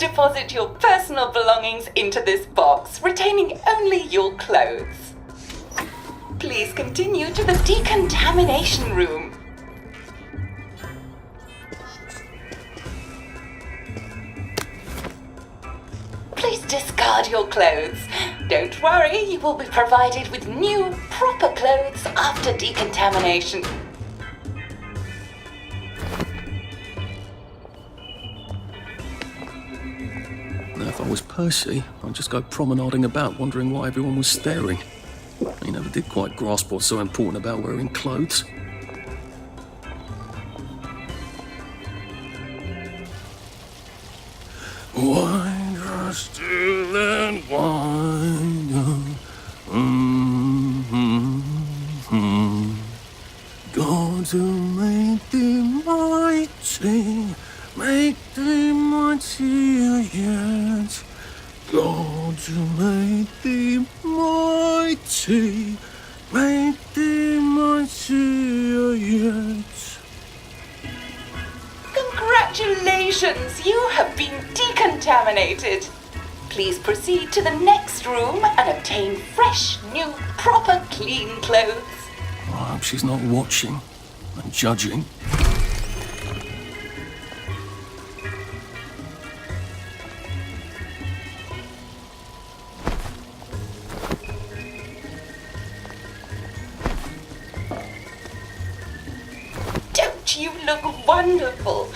deposit your personal belongings into this box, retaining only your clothes. Please continue to the decontamination room. Please discard your clothes. Don't worry, you will be provided with new, proper clothes after decontamination. Now, if I was Percy, I'd just go promenading about, wondering why everyone was staring. He never did quite grasp what's so important about wearing clothes. Wider still and wider. God who made thee mighty, make thee mightier yet. God who made thee mighty, make thee mightier yet. Congratulations, you have been decontaminated. Please proceed to the next room and obtain fresh, new, proper, clean clothes. I hope she's not watching and judging. Don't you look wonderful?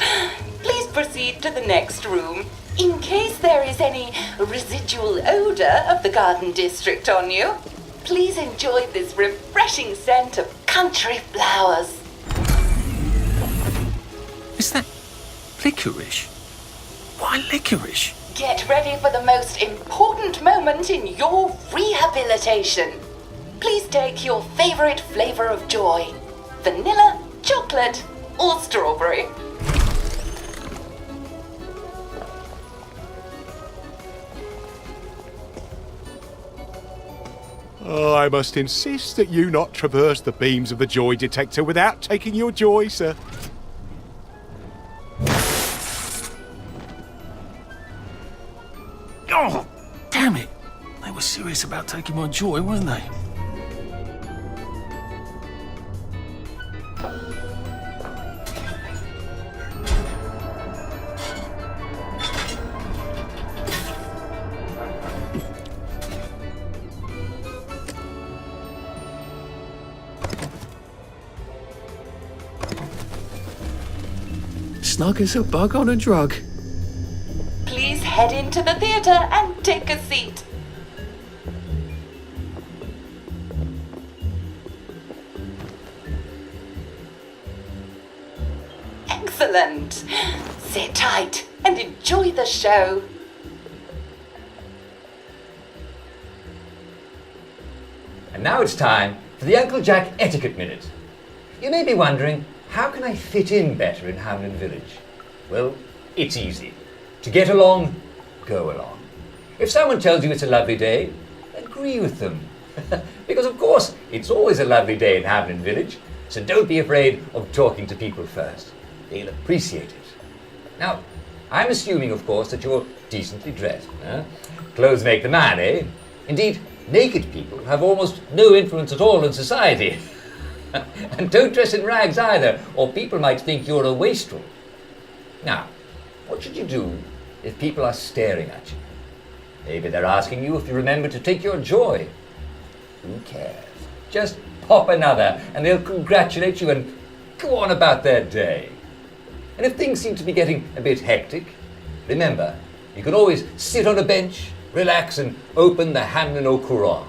Please proceed to the next room. In case there is any residual odor of the garden district on you, please enjoy this refreshing scent of country flowers. Is that licorice? Why licorice? Get ready for the most important moment in your rehabilitation. Please take your favorite flavor of joy: vanilla, chocolate, or strawberry. Oh, I must insist that you not traverse the beams of the joy detector without taking your joy, sir. Oh, damn it! They were serious about taking my joy, weren't they? Snug as a bug on a drug. Please head into the theater and take a seat. Excellent. Sit tight and enjoy the show. And now it's time for the Uncle Jack Etiquette Minute. You may be wondering, how can I fit in better in Hamlin Village? Well, it's easy. To get along, go along. If someone tells you it's a lovely day, agree with them. Because of course, it's always a lovely day in Hamlin Village, so don't be afraid of talking to people first. They'll appreciate it. Now, I'm assuming, of course, that you're decently dressed. Clothes make the man, eh? Indeed, naked people have almost no influence at all in society. And don't dress in rags either, or people might think you're a wastrel. Now, what should you do if people are staring at you? Maybe they're asking you if you remember to take your joy. Who cares? Just pop another, and they'll congratulate you and go on about their day. And if things seem to be getting a bit hectic, remember, you can always sit on a bench, relax, and open the Hamlin au Courant.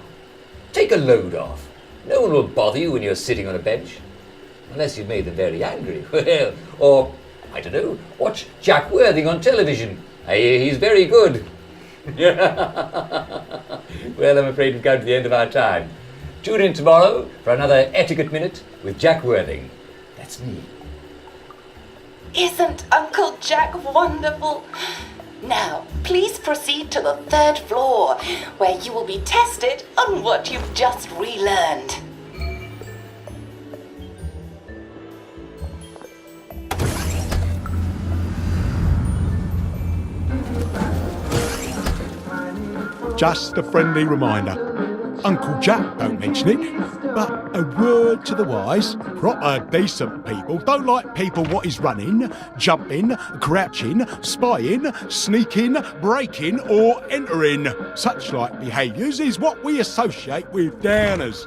Take a load off. No one will bother you when you're sitting on a bench. Unless you've made them very angry. Well, or, I don't know, watch Jack Worthing on television. I hear he's very good. Well, I'm afraid we've come to the end of our time. Tune in tomorrow for another Etiquette Minute with Jack Worthing. That's me. Isn't Uncle Jack wonderful? Now, please proceed to the 3rd floor, where you will be tested on what you've just relearned. Just a friendly reminder. Uncle Jack don't mention it, but a word to the wise. Proper decent people don't like people what is running, jumping, crouching, spying, sneaking, breaking or entering. Such like behaviours is what we associate with downers.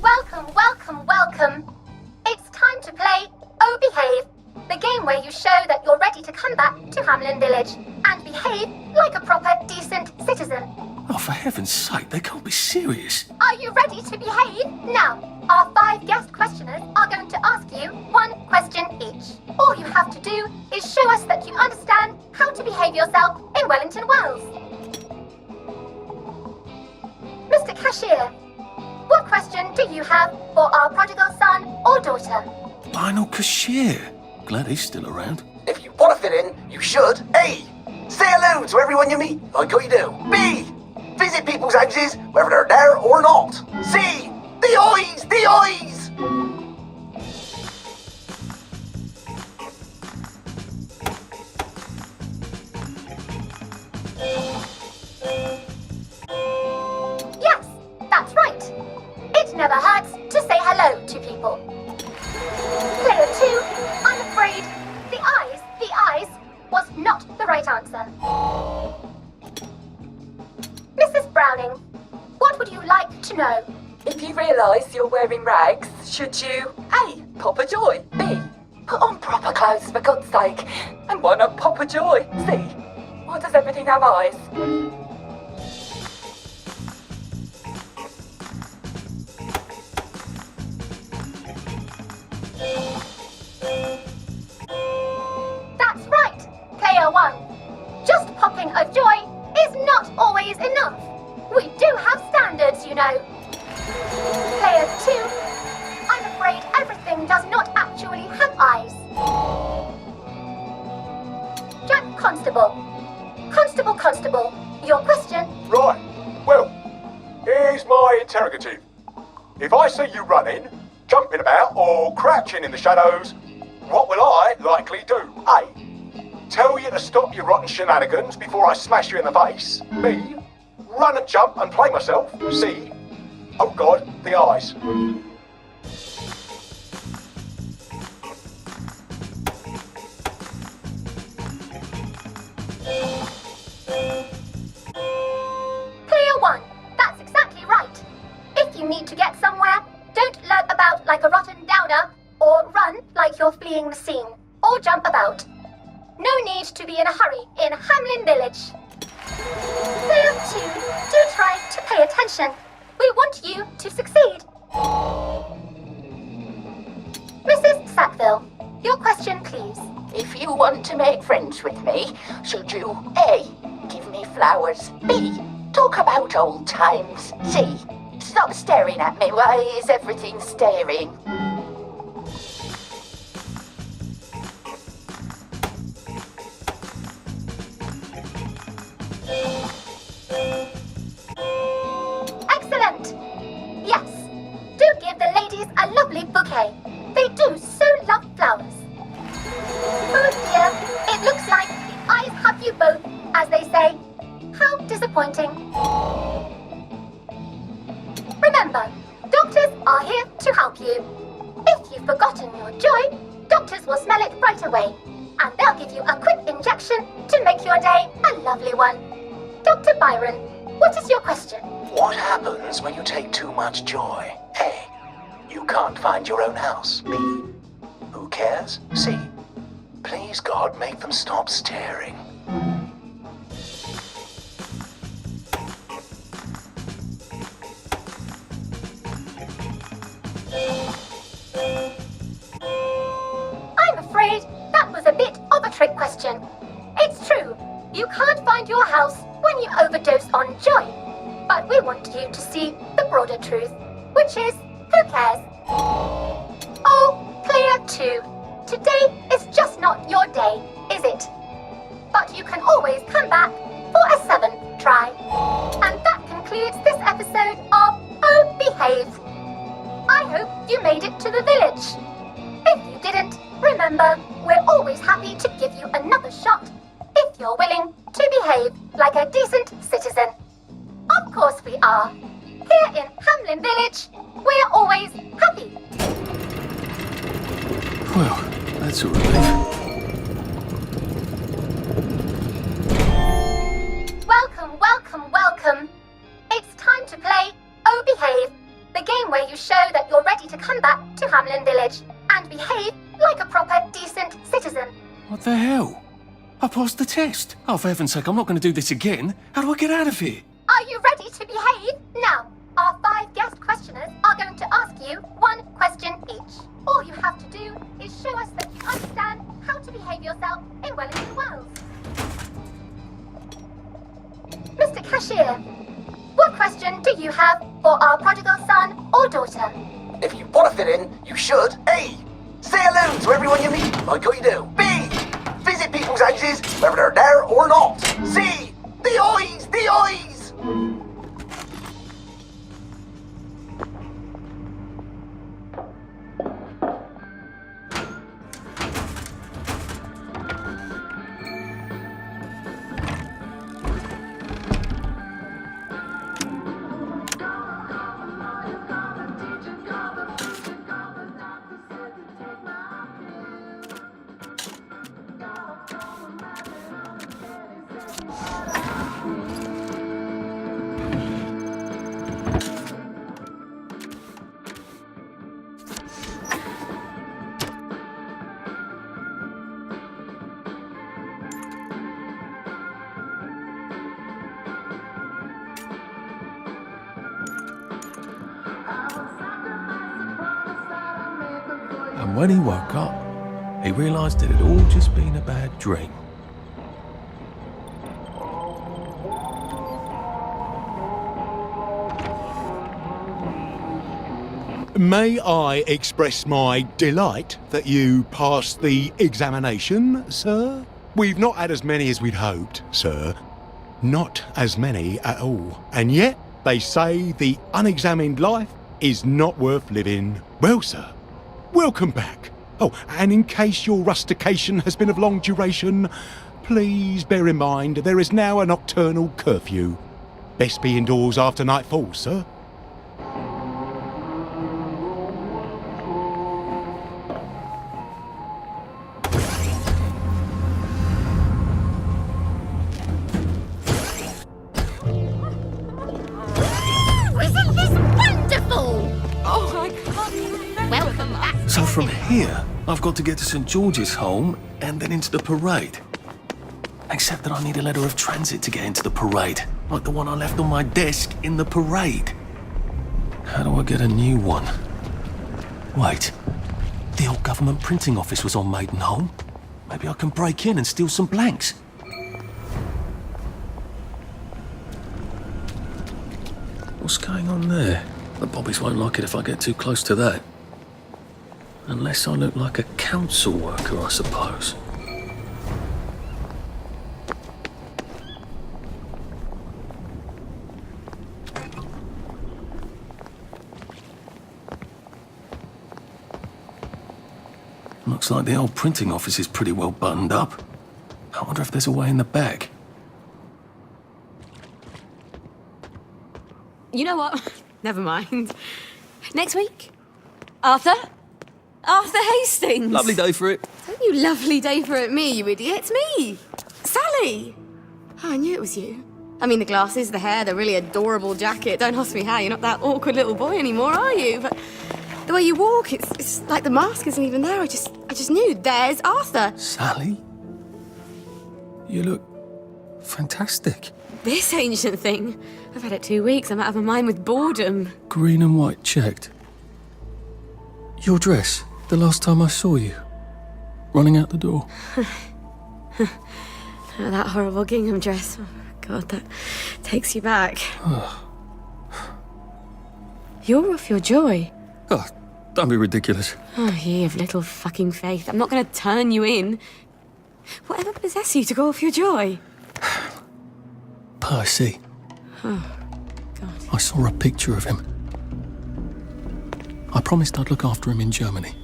Welcome, welcome, welcome. It's time to play Oh Behave, the game where you show that you're ready to come back to Hamlin Village and behave like a proper, decent citizen. Oh, for heaven's sake, they can't be serious. Are you ready to behave? Now, our 5 guest questioners are going to ask you 1 question each. All you have to do is show us that you understand how to behave yourself in Wellington Wells. Mr. Cashier, what question do you have for our prodigal son or daughter? Lionel Cashier. Glad he's still around. If you want to fit in, you should. A. Say hello to everyone you meet, like how you do. B. Visit people's houses, whether they're there or not. C. The eyes! The eyes! Yes, that's right. It never hurts to say hello to people. Player 2, I'm afraid the eyes was not the right answer. Mrs. Browning, what would you like to know? If you realise you're wearing rags, should you A. Pop a joy, B. Put on proper clothes for God's sake, and why not pop a joy, C. Why does everything have eyes? That's right, Player 1. Just popping a joy is not always enough. We do have standards, you know. Player 2, I'm afraid everything does not actually have eyes. Jack Constable. Constable, your question. Right, well, here's my interrogative. If I see you running, jumping about or crouching in the shadows, what will I likely do? A. Tell you to stop your rotten shenanigans before I smash you in the face. B. Run and jump and play myself. C. Oh God, the eyes. Player 1, that's exactly right. If you need to get somewhere, don't lurk about like a rotten downer, or run like you're fleeing the scene, or jump about. No need to be in a hurry in Hamlin Village. Player 2, do try to pay attention. We want you to succeed. Mrs. Sackville, your question please. If you want to make friends with me, should you A. Give me flowers, B. Talk about old times, C. Stop staring at me, why is everything staring? Excellent! Yes, do give the ladies a lovely bouquet. They do so love flowers. Oh dear, it looks like the eyes have you both, as they say. How disappointing. Remember, doctors are here to help you. If you've forgotten your joy, doctors will smell it right away, and they'll give you a quick injection to make your day a lovely one. Dr. Byron, what is your question? What happens when you take too much joy? A. You can't find your own house. B. Who cares? C. Please God, make them stop staring. I'm afraid that was a bit of a trick question. It's true, you can't find your house when you overdose on joy. But we want you to see the broader truth, which is, who cares? Oh, Player 2, today is just not your day, is it? But you can always come back for a 7th try. And that concludes this episode of Oh Behave. I hope you made it to the village. If you didn't, remember, we're always happy to give you another shot like a decent citizen. Of course we are. Here in Hamlin Village, we're always happy. Well, that's a relief. Welcome, welcome, welcome. It's time to play Oh Behave, the game where you show that you're ready to come back to Hamlin Village and behave like a proper, decent citizen. What the hell? I passed the test. Oh, for heaven's sake, I'm not going to do this again. How do I get out of here? Are you ready to behave? Now, our 5 guest questioners are going to ask you 1 question each. All you have to do is show us that you understand how to behave yourself in Wellington Wells. Mr. Cashier, what question do you have for our prodigal son or daughter? If you want to fit in, you should A. Say hello to everyone you meet, like how you do. B. Visit people's houses, whether they're there or not. C. The eyes! The eyes! And when he woke up, he realised it had all just been a bad dream. May I express my delight that you passed the examination, sir? We've not had as many as we'd hoped, sir. Not as many at all. And yet, they say the unexamined life is not worth living. Well, sir, welcome back. Oh, and in case your rustication has been of long duration, please bear in mind there is now a nocturnal curfew. Best be indoors after nightfall, sir. Isn't this wonderful? Oh, I can't remember. Welcome back. So from here, I've got to get to St. George's Home and then into the parade. Except that I need a letter of transit to get into the parade, like the one I left on my desk in the parade. How do I get a new one? Wait, the old government printing office was on Maidenholm. Maybe I can break in and steal some blanks. What's going on there? The bobbies won't like it if I get too close to that. Unless I look like a council worker, I suppose. Looks like the old printing office is pretty well buttoned up. I wonder if there's a way in the back. You know what? Never mind. Next week? Arthur? Arthur Hastings! Lovely day for it. Don't you lovely day for it, me, you idiot. It's me! Sally! Oh, I knew it was you. I mean, the glasses, the hair, the really adorable jacket. Don't ask me how, you're not that awkward little boy anymore, are you? But the way you walk, it's like the mask isn't even there. I just knew. There's Arthur. Sally? You look fantastic. This ancient thing. I've had it 2 weeks. I'm out of my mind with boredom. Green and white checked. Your dress, the last time I saw you. Running out the door. That horrible gingham dress. Oh, God, that takes you back. You're off your joy. Oh, don't be ridiculous. Oh, you have little fucking faith. I'm not going to turn you in. Whatever possessed you to go off your joy? Percy. Oh, God. I saw a picture of him. I promised I'd look after him in Germany.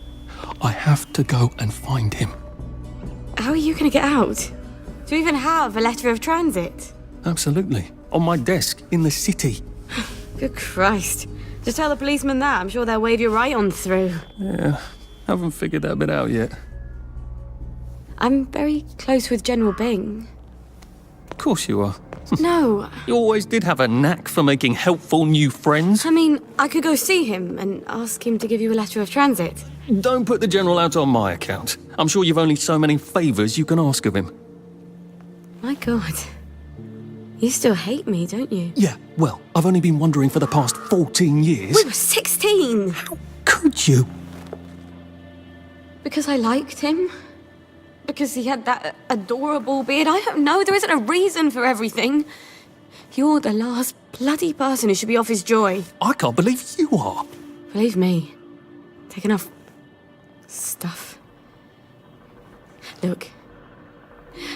I have to go and find him. How are you going to get out? Do you even have a letter of transit? Absolutely. On my desk, in the city. Good Christ. Just tell the policeman that. I'm sure they'll wave you right on through. Yeah, haven't figured that bit out yet. I'm very close with General Bing. Of course you are. No, You always did have a knack for making helpful new friends. I mean, I could go see him and ask him to give you a letter of transit. Don't put the General out on my account. I'm sure you've only so many favours you can ask of him. My God. You still hate me, don't you? Yeah, well, I've only been wondering for the past 14 years. We were 16! How could you? Because I liked him? Because he had that adorable beard? I don't know, there isn't a reason for everything. You're the last bloody person who should be off his joy. I can't believe you are. Believe me, take enough stuff. Look,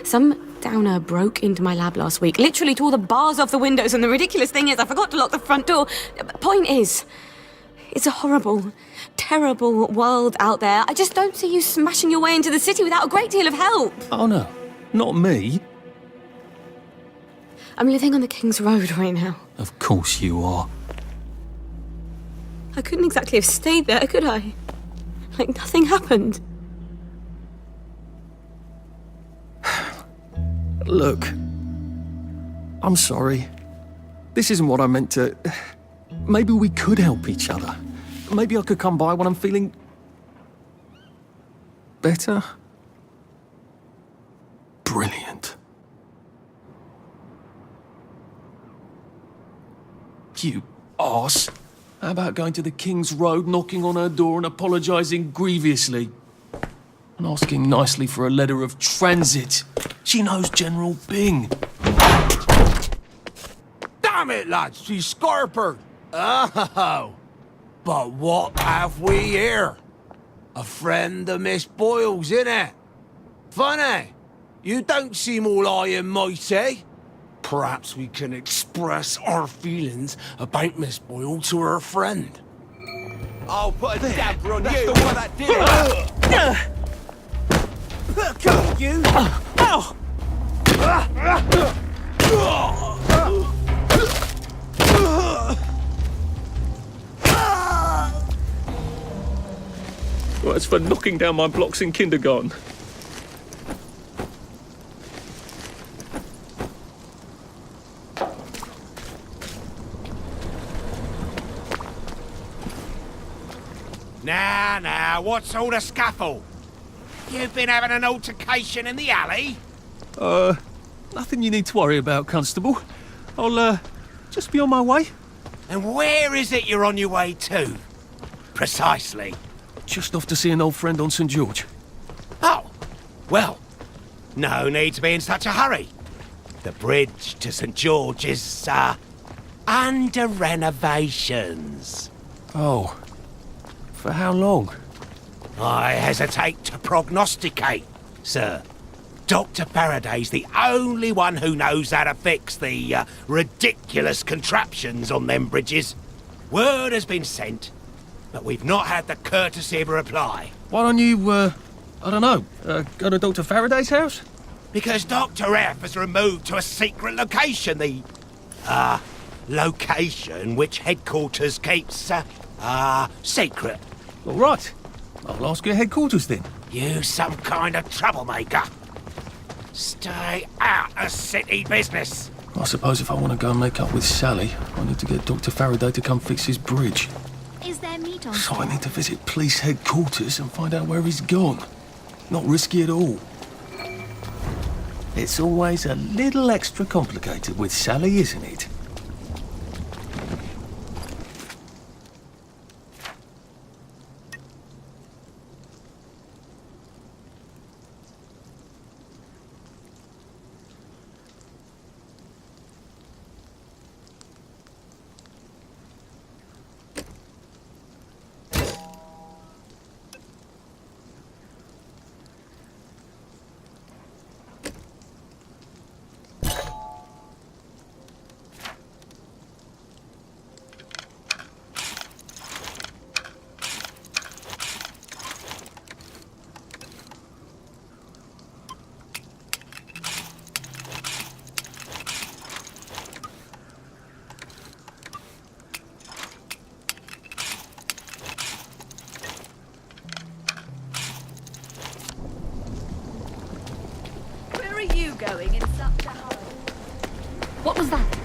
some downer broke into my lab last week, literally tore the bars off the windows, and the ridiculous thing is I forgot to lock the front door. Point is, it's a horrible, terrible world out there. I just don't see you smashing your way into the city without a great deal of help. Oh no, not me. I'm living on the King's Road right now. Of course you are. I couldn't exactly have stayed there, could I? Like nothing happened. Look, I'm sorry. This isn't what I meant to... Maybe we could help each other. Maybe I could come by when I'm feeling... better? Brilliant. You arse. How about going to the King's Road, knocking on her door and apologising grievously? And asking nicely for a letter of transit. She knows General Bing. Damn it, lads, she's scarpered. Oh, but what have we here? A friend of Miss Boyle's, innit? Funny, you don't seem all high and mighty. Perhaps we can express our feelings about Miss Boyle to her friend. I'll put a damper on you. That's the one that did it. Go, you! Ow! Well, it's for knocking down my blocks in kindergarten. Now, what's all the scuffle? You've been having an altercation in the alley? Nothing you need to worry about, Constable. I'll, just be on my way. And where is it you're on your way to? Precisely. Just off to see an old friend on St. George. Oh, well, no need to be in such a hurry. The bridge to St. George is, under renovations. Oh. For how long? I hesitate to prognosticate, sir. Dr. Faraday's the only one who knows how to fix the ridiculous contraptions on them bridges. Word has been sent, but we've not had the courtesy of a reply. Why don't you, I don't know, go to Dr. Faraday's house? Because Dr. F has removed to a secret location, the, location which headquarters keeps, secret. All right. I'll ask your headquarters then. You some kind of troublemaker. Stay out of city business. I suppose if I want to go and make up with Sally, I need to get Dr. Faraday to come fix his bridge. Is there meat on? So I need to visit police headquarters and find out where he's gone. Not risky at all. It's always a little extra complicated with Sally, isn't it? going in such a hurry? What was that?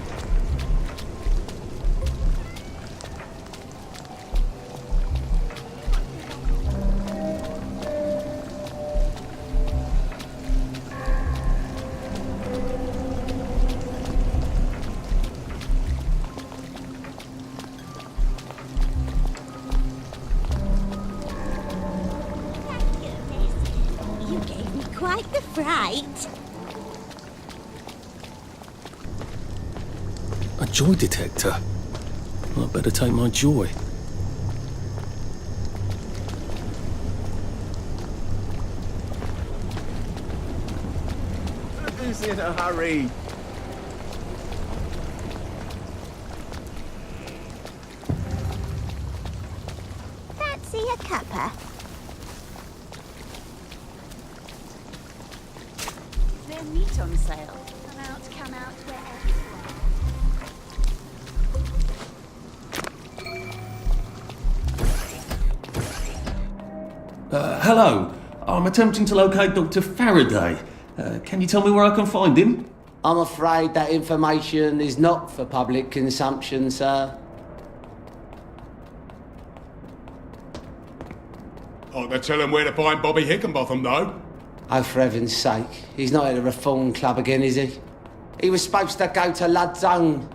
You gave me quite the fright. A joy detector. I better take my joy. Who's in a hurry? Fancy a cuppa? Is there meat on sale? Come out wherever you are. Hello. I'm attempting to locate Dr. Faraday. Can you tell me where I can find him? I'm afraid that information is not for public consumption, sir. I can tell him where to find Bobby Hickenbotham, though. Oh, for heaven's sake. He's not at the Reform Club again, is he? He was supposed to go to Lud's Own.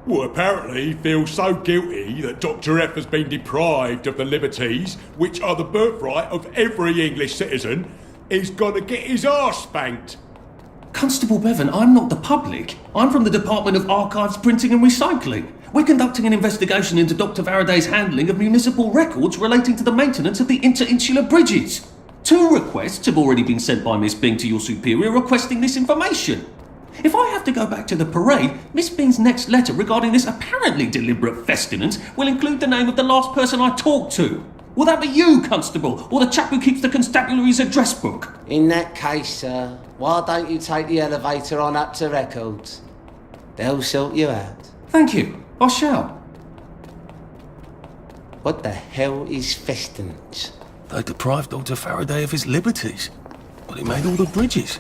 Well, apparently he feels so guilty that Dr. F has been deprived of the liberties which are the birthright of every English citizen, he's gonna get his arse spanked. Constable Bevan, I'm not the public. I'm from the Department of Archives, Printing and Recycling. We're conducting an investigation into Dr. Faraday's handling of municipal records relating to the maintenance of the interinsular bridges. 2 requests have already been sent by Miss Bing to your superior requesting this information. If I have to go back to the parade, Miss Bing's next letter regarding this apparently deliberate festinance will include the name of the last person I talked to. Will that be you, Constable, or the chap who keeps the constabulary's address book? In that case, sir, why don't you take the elevator on up to records? They'll sort you out. Thank you. I shall. What the hell is festinance? They deprived Dr. Faraday of his liberties, but he made all the bridges.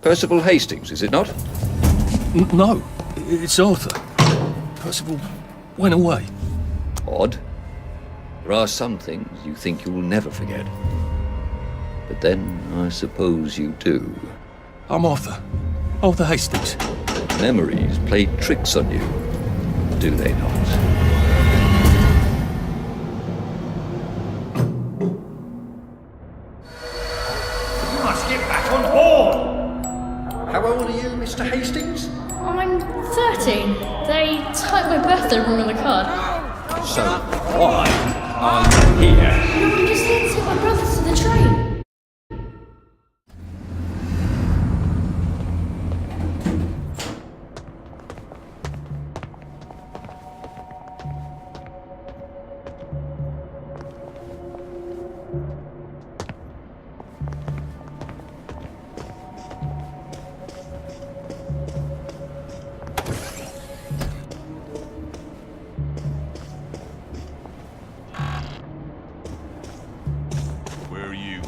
Percival Hastings, is it not? No, it's Arthur. Percival went away. Odd. There are some things you think you'll never forget. But then, I suppose you do. I'm Arthur. Arthur Hastings. Memories play tricks on you, do they not? You must get back on board! How old are you, Mr. Hastings? I'm 13. They typed my birthday wrong on the card. So, why are you here? No, I'm just here to take my brothers to the train.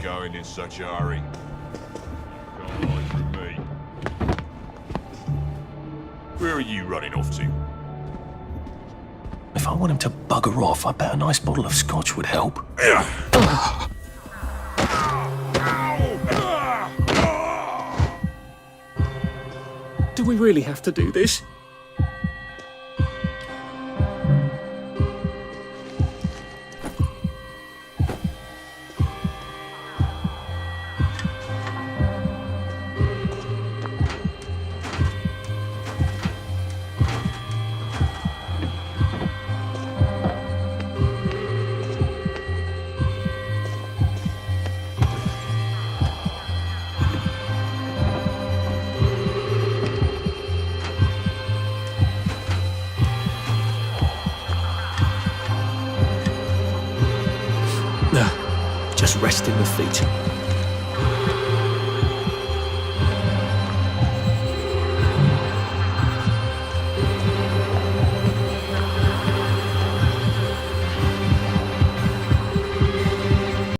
Going in such a hurry. Can't hide from me. Where are you running off to? If I want him to bugger off, I bet a nice bottle of scotch would help. Do we really have to do this? Just resting the feet.